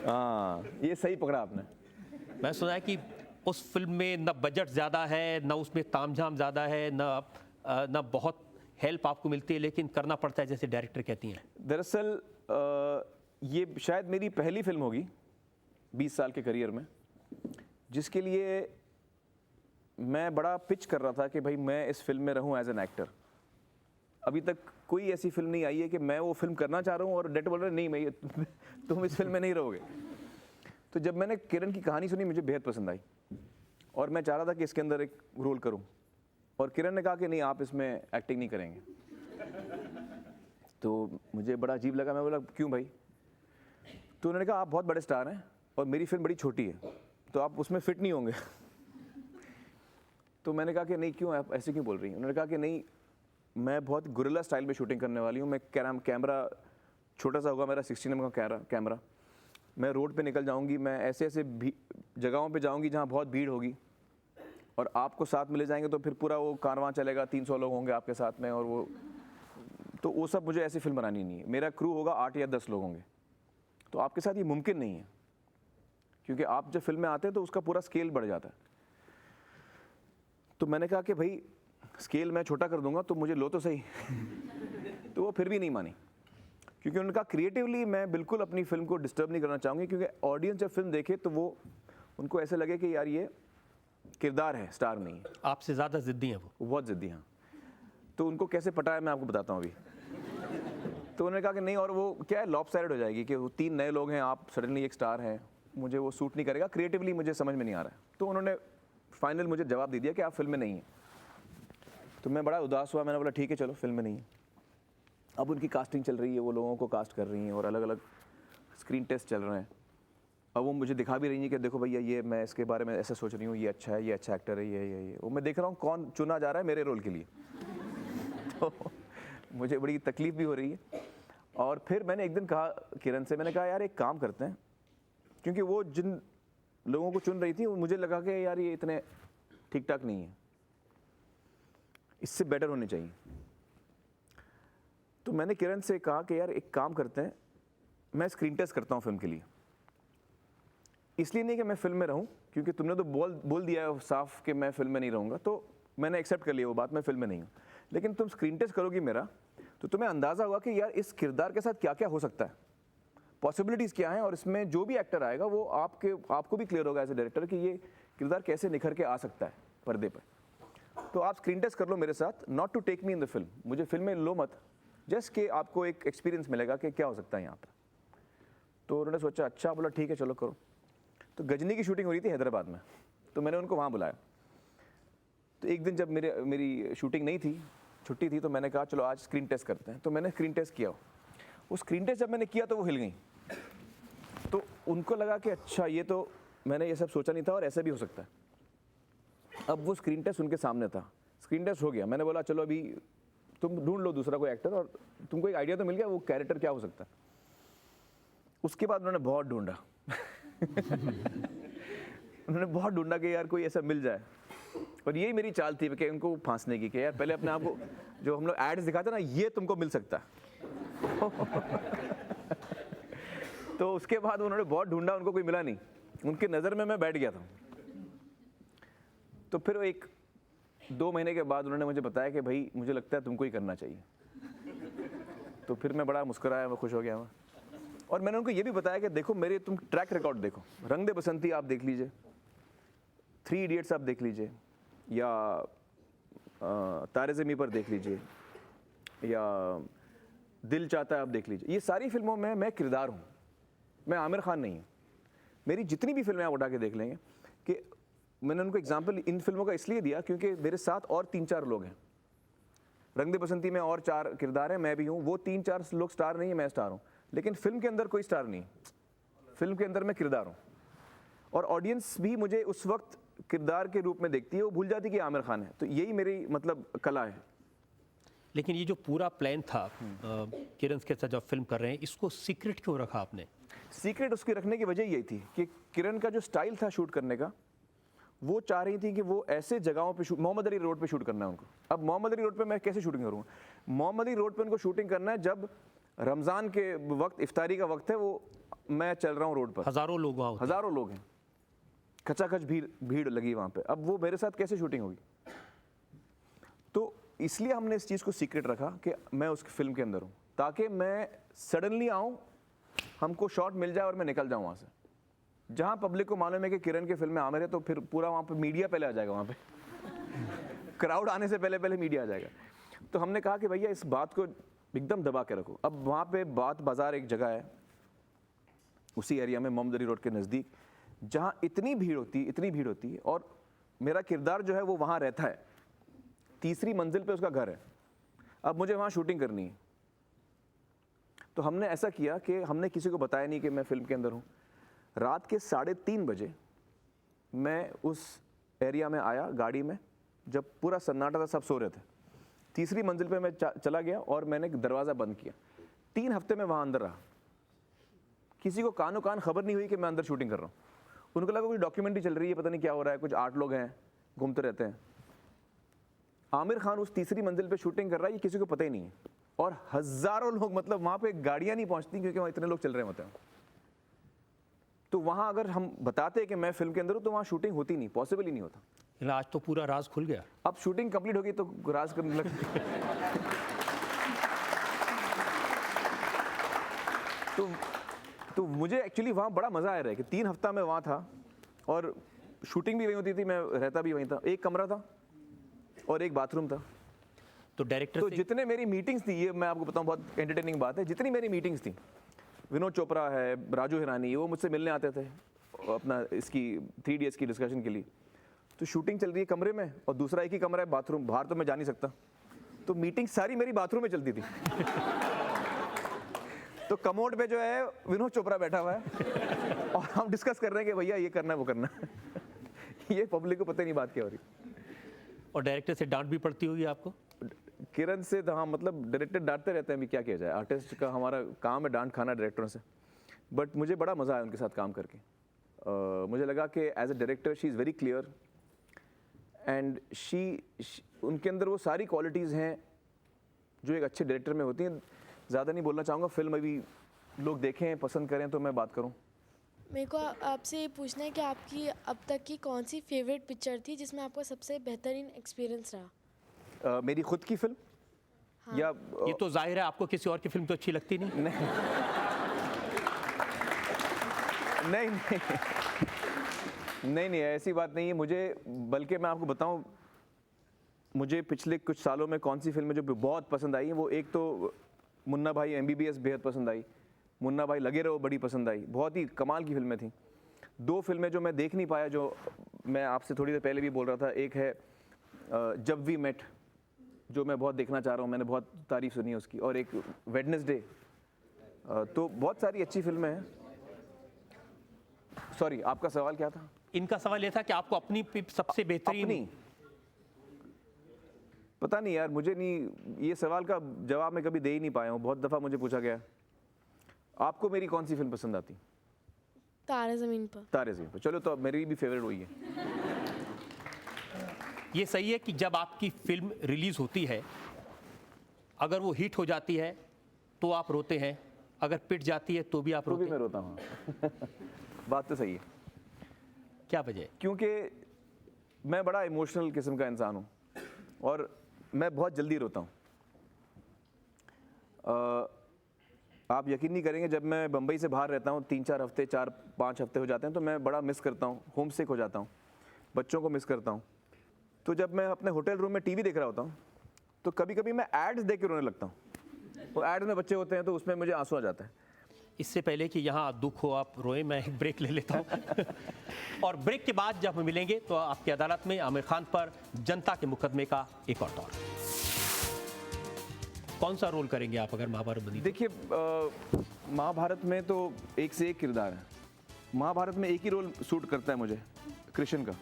हाँ, ये सही पकड़ा आपने। मैं सुना है कि उस फिल्म में न बजट ज़्यादा है, न उसमें तामझाम ज़्यादा है, न बहुत हेल्प आपको मिलती है, लेकिन करना पड़ता है जैसे डायरेक्टर कहती हैं। दरअसल ये शायद मेरी पहली फिल्म होगी 20 साल के करियर में, जिसके लिए मैं बड़ा पिच कर रहा था कि भाई मैं इस फिल्म में रहूं एज एन एक्टर। अभी तक कोई ऐसी फिल्म नहीं आई है कि मैं वो फिल्म करना चाह रहा हूं और डायरेक्टर बोल रहे नहीं मैं तुम इस फिल्म में नहीं रहोगे। तो जब मैंने किरण की कहानी सुनी मुझे बेहद पसंद आई और मैं चाह रहा था कि इसके अंदर एक रोल करूं, और किरण ने कहा कि नहीं आप इसमें एक्टिंग नहीं करेंगे। तो मुझे बड़ा अजीब लगा, मैं बोला क्यों भाई? तो उन्होंने कहा आप बहुत बड़े स्टार हैं और मेरी फिल्म बड़ी छोटी है तो आप उसमें फिट नहीं होंगे। तो मैंने कहा कि नहीं क्यों, आप ऐसे क्यों बोल रही हैं? उन्होंने कहा कि नहीं मैं बहुत गुरिल्ला स्टाइल में शूटिंग करने वाली हूँ, मैं कैमरा छोटा सा होगा मेरा 16 mm का कैमरा, मैं रोड पे निकल जाऊँगी, मैं ऐसे ऐसे जगहों पे जाऊँगी जहाँ बहुत भीड़ होगी और आपको साथ मिले जाएंगे तो फिर पूरा वो कारवां चलेगा, 300 लोग होंगे आपके साथ में, और वो सब मुझे ऐसी फिल्म बनानी नहीं है। मेरा क्रू होगा 8 या 10 लोग होंगे, तो आपके साथ ये मुमकिन नहीं है क्योंकि आप जब फिल्म में आते हैं तो उसका पूरा स्केल बढ़ जाता है। तो मैंने कहा कि भाई स्केल मैं छोटा कर दूंगा तो मुझे लो तो सही। तो वो फिर भी नहीं मानी क्योंकि उन्होंने कहा क्रिएटिवली मैं बिल्कुल अपनी फिल्म को डिस्टर्ब नहीं करना चाहूँगी, क्योंकि ऑडियंस जब फिल्म देखे तो वो उनको ऐसे लगे कि यार ये किरदार है, स्टार नहीं है। आपसे ज़्यादा ज़िद्दी हैं वो बहुत ज़िद्दी, हाँ। तो उनको कैसे पटाया मैं आपको बताता हूँ अभी। तो उन्होंने कहा कि नहीं, और वो क्या है लॉपसाइडेड हो जाएगी कि वो 3 नए लोग हैं, आप सडनली एक स्टार हैं, मुझे वो सूट नहीं करेगा, क्रिएटिवली मुझे समझ में नहीं आ रहा है। तो उन्होंने फाइनल मुझे जवाब दे दिया कि आप फिल्म में नहीं हैं। तो मैं बड़ा उदास हुआ, मैंने बोला ठीक है चलो फिल्म में नहीं है। अब उनकी कास्टिंग चल रही है, वो लोगों को कास्ट कर रही हैं और अलग अलग स्क्रीन टेस्ट चल रहे हैं। अब वो मुझे दिखा भी रही हैं कि देखो भैया ये मैं इसके बारे में ऐसा सोच रही हूँ, ये अच्छा है, ये अच्छा एक्टर है, ये वो मैं देख रहा हूँ कौन चुना जा रहा है मेरे रोल के लिए। तो मुझे बड़ी तकलीफ भी हो रही है। और फिर मैंने एक दिन कहा किरण से, मैंने कहा यार एक काम करते हैं, क्योंकि वो जिन लोगों को चुन रही थी मुझे लगा कि यार ये इतने ठीक ठाक नहीं है, इससे बेटर होने चाहिए। तो मैंने किरण से कहा कि यार एक काम करते हैं, मैं स्क्रीन टेस्ट करता हूँ फिल्म के लिए। इसलिए नहीं कि मैं फिल्म में रहूँ, क्योंकि तुमने तो बोल दिया है साफ कि मैं फिल्म में नहीं रहूँगा, तो मैंने एक्सेप्ट कर लिया वो बात, मैं फिल्म में नहीं हूँ। लेकिन तुम स्क्रीन टेस्ट करोगी मेरा तो तुम्हें अंदाज़ा होगा कि यार इस किरदार के साथ क्या क्या हो सकता है, पॉसिबिलिटीज़ क्या हैं, और इसमें जो भी एक्टर आएगा वो आपको भी क्लियर होगा एज ए डायरेक्टर कि ये किरदार कैसे निखर के आ सकता है पर्दे पर। तो आप स्क्रीन टेस्ट कर लो मेरे साथ, not to take me in the film, मुझे फिल्म में लो मत, जस्ट कि आपको एक एक्सपीरियंस मिलेगा कि क्या हो सकता है यहाँ पर। तो उन्होंने सोचा अच्छा, बोला ठीक है चलो करो। तो गजनी की शूटिंग हो रही थी हैदराबाद में, तो मैंने उनको वहाँ बुलाया। तो एक दिन जब मेरी शूटिंग नहीं थी, छुट्टी थी, तो मैंने कहा चलो आज स्क्रीन टेस्ट करते हैं। तो मैंने स्क्रीन टेस्ट किया। वो स्क्रीन टेस्ट जब मैंने किया तो वो हिल गई। तो उनको लगा कि अच्छा ये तो मैंने ये सब सोचा नहीं था और ऐसा भी हो सकता है। अब वो स्क्रीन टेस्ट उनके सामने था, स्क्रीन टेस्ट हो गया। मैंने बोला चलो अभी तुम ढूंढ लो दूसरा कोई एक्टर, और तुमको एक आइडिया तो मिल गया वो कैरेक्टर क्या हो सकता है। उसके बाद उन्होंने बहुत ढूंढा। उन्होंने बहुत ढूंढा कि यार कोई ऐसा मिल जाए, और यही मेरी चाल थी कि उनको फांसने की, कि यार पहले अपने आप को, जो हम लोग एड्स दिखाते ना, ये तुमको मिल सकता है। तो उसके बाद उन्होंने बहुत ढूंढा, उनको कोई मिला नहीं, उनकी नज़र में मैं बैठ गया था। तो फिर 1-2 महीने के बाद उन्होंने मुझे बताया कि भाई मुझे लगता है तुमको ही करना चाहिए। तो फिर मैं बड़ा मुस्कुराया, मैं खुश हो गया। और मैंने उनको ये भी बताया कि देखो मेरे तुम ट्रैक रिकॉर्ड देखो, रंग दे बसंती आप देख लीजिए, 3 इडियट्स आप देख लीजिए, या तारे ज़मीं पर देख लीजिए, या दिल चाहता है आप देख लीजिए। ये सारी फिल्मों में मैं किरदार हूँ, मैं आमिर खान नहीं हूँ। मेरी जितनी भी फिल्में आप उठा के देख लेंगे, कि मैंने उनको एग्जाम्पल इन फिल्मों का इसलिए दिया क्योंकि मेरे साथ और 3-4 लोग हैं। रंग दे बसंती में और 4 किरदार हैं, मैं भी हूँ। वो 3-4 लोग स्टार नहीं है, मैं स्टार हूँ। लेकिन फिल्म के अंदर कोई स्टार नहीं, फिल्म के अंदर मैं किरदार हूँ। और ऑडियंस भी मुझे उस वक्त किरदार के रूप में देखती है, वो भूल जाती है कि आमिर खान है। तो यही मेरी मतलब कला है। लेकिन ये जो पूरा प्लान था किरण के साथ जब फिल्म कर रहे हैं, इसको सीक्रेट क्यों रखा आपने? सीक्रेट उसकी रखने की वजह यही थी कि किरण का जो स्टाइल था शूट करने का, वो चाह रही थी कि वो ऐसे जगहों पे मोहम्मद अली रोड पे शूट करना है उनको। अब मोहम्मद अली रोड पे मैं कैसे शूटिंग करूँगा? मोहम्मद अली रोड पे उनको शूटिंग करना है जब रमज़ान के वक्त, इफ्तारी का वक्त है, वो मैं चल रहा हूँ रोड पर, हज़ारों लोग वहाँ होते हैं। हज़ारों लोग हैं, खचाखच भीड़ लगी वहाँ पे। अब वो मेरे साथ कैसे शूटिंग होगी? तो इसलिए हमने इस चीज़ को सीक्रेट रखा कि मैं उस फिल्म के अंदर हूँ, ताकि मैं सडनली आऊँ, हमको शॉट मिल जाए और मैं निकल जाऊँ वहाँ से। जहाँ पब्लिक को मालूम है कि किरण की फिल्म में आमिर है, तो फिर पूरा वहाँ पे मीडिया पहले आ जाएगा, वहाँ पे क्राउड आने से पहले मीडिया आ जाएगा। तो हमने कहा कि भैया इस बात को एकदम दबा के रखो। अब वहाँ पे बात बाज़ार एक जगह है उसी एरिया में, मोहम्मद अली रोड के नज़दीक, जहाँ इतनी भीड़ होती है, और मेरा किरदार जो है वो वहाँ रहता है, तीसरी मंजिल पे उसका घर है। अब मुझे वहाँ शूटिंग करनी है, तो हमने ऐसा किया कि हमने किसी को बताया नहीं कि मैं फिल्म के अंदर हूँ। रात के 3:30 बजे मैं उस एरिया में आया गाड़ी में, जब पूरा सन्नाटा था, सब सो रहे थे। तीसरी मंजिल पे मैं चला गया और मैंने दरवाज़ा बंद किया। 3 हफ्ते में वहाँ अंदर रहा, किसी को कानो कान खबर नहीं हुई कि मैं अंदर शूटिंग कर रहा हूँ। उनको लगा कोई डॉक्यूमेंट्री चल रही है, पता नहीं क्या हो रहा है, कुछ 8 लोग हैं घूमते रहते हैं। आमिर खान उस तीसरी मंजिल पे शूटिंग कर रहा है, ये किसी को पता ही नहीं है। और हज़ारों लोग, मतलब वहाँ पे गाड़ियाँ नहीं पहुँचती क्योंकि वहाँ इतने लोग चल रहे होते हैं। तो वहाँ अगर हम बताते कि मैं फिल्म के अंदर हूँ तो वहाँ शूटिंग होती नहीं, पॉसिबल ही नहीं होता। लेकिन आज तो पूरा राज खुल गया। अब शूटिंग कंप्लीट होगी तो राज करने लग तो मुझे एक्चुअली वहाँ बड़ा मज़ा आया रहा है कि 3 हफ्ता मैं वहाँ था और शूटिंग भी वहीं होती थी, मैं रहता भी वहीं था। एक कमरा था और एक बाथरूम था। तो डायरेक्टर तो जितने मेरी मीटिंग्स थी, ये मैं आपको बताऊँ, बहुत एंटरटेनिंग बात है, जितनी मेरी मीटिंग्स थी, विनोद चोपड़ा है, राजू हिरानी, वो मुझसे मिलने आते थे अपना इसकी 3 इडियट्स की डिस्कशन के लिए। तो शूटिंग चल रही है कमरे में और दूसरा एक ही कमरा है बाथरूम, बाहर तो मैं जा नहीं सकता, तो मीटिंग सारी मेरी बाथरूम में चलती थी। तो कमोड पे जो है विनोद चोपड़ा बैठा हुआ है और हम डिस्कस कर रहे हैं कि भैया ये करना है वो करना है। ये पब्लिक को पता नहीं बात क्या हो रही। और डायरेक्टर से डांट भी पड़ती होगी आपको? किरण से तो हाँ, मतलब डायरेक्टर डांटते रहते हैं, अभी क्या किया जाए, आर्टिस्ट का हमारा काम है डांट खाना डायरेक्टरों से। बट मुझे बड़ा मज़ा आया उनके साथ काम करके। मुझे लगा कि as a director she is very clear and उनके अंदर वो सारी क्वालिटीज़ हैं जो एक अच्छे डायरेक्टर में होती हैं। ज़्यादा नहीं बोलना चाहूँगा, फिल्म अभी लोग देखें, पसंद करें तो मैं बात करूँ। मेरे को आपसे ये पूछना है कि आपकी अब तक की कौन सी फेवरेट पिक्चर थी जिसमें आपका सबसे बेहतरीन एक्सपीरियंस रहा? मेरी खुद की फिल्म? हाँ। या ये तो जाहिर है आपको किसी और की फिल्म तो अच्छी लगती नहीं। नहीं, ऐसी बात नहीं है मुझे। बल्कि मैं आपको बताऊं, मुझे पिछले कुछ सालों में कौन सी फिल्में जो बहुत पसंद आई हैं, वो एक तो मुन्ना भाई MBBS बेहद पसंद आई, मुन्ना भाई लगे रहो बड़ी पसंद आई, बहुत ही कमाल की फिल्में थी। 2 फिल्में जो मैं देख नहीं पाया, जो मैं आपसे थोड़ी देर पहले भी बोल रहा था, एक है जब वी मेट, जो मैं बहुत देखना चाह रहा हूँ, मैंने बहुत तारीफ सुनी है उसकी, और एक वेडनेसडे। तो बहुत सारी अच्छी फिल्में हैं। सॉरी, आपका सवाल क्या था? इनका सवाल यह था कि आपको अपनी सबसे बेहतरीन अपनी, पता नहीं यार, मुझे नहीं, ये सवाल का जवाब मैं कभी दे ही नहीं पाया हूँ। बहुत दफ़ा मुझे पूछा गया, आपको मेरी कौन सी फिल्म पसंद आती? तारे ज़मीन पर। तारे ज़मीन पर। चलो, तो अब मेरी भी फेवरेट वही है। ये सही है कि जब आपकी फिल्म रिलीज होती है, अगर वो हिट हो जाती है तो आप रोते हैं, अगर पिट जाती है तो भी आप तो रोते भी मैं रोता हूँ। बात तो सही है, क्या वजह है? क्योंकि मैं बड़ा इमोशनल किस्म का इंसान हूँ और मैं बहुत जल्दी रोता हूँ। आप यकीन नहीं करेंगे, जब मैं बम्बई से बाहर रहता हूँ 3-4 हफ्ते, 4-5 हफ्ते हो जाते हैं, तो मैं बड़ा मिस करता हूँ, होम सिक हो जाता हूँ, बच्चों को मिस करता हूँ। तो जब मैं अपने होटल रूम में टीवी देख रहा होता हूँ, तो कभी कभी मैं एड्स देख के रोने लगता हूँ। वो एड्स में बच्चे होते हैं तो उसमें मुझे आंसू आ जाता है। इससे पहले कि यहाँ दुख हो, आप रोए, मैं एक ब्रेक ले लेता हूँ। और ब्रेक के बाद जब हम मिलेंगे तो आपकी अदालत में आमिर खान पर जनता के मुकदमे का एक और दौर। कौन सा रोल करेंगे आप अगर महाभारत बनी? देखिए, महाभारत में तो एक से एक किरदार है। महाभारत में एक ही रोल सूट करता है मुझे, कृष्ण का।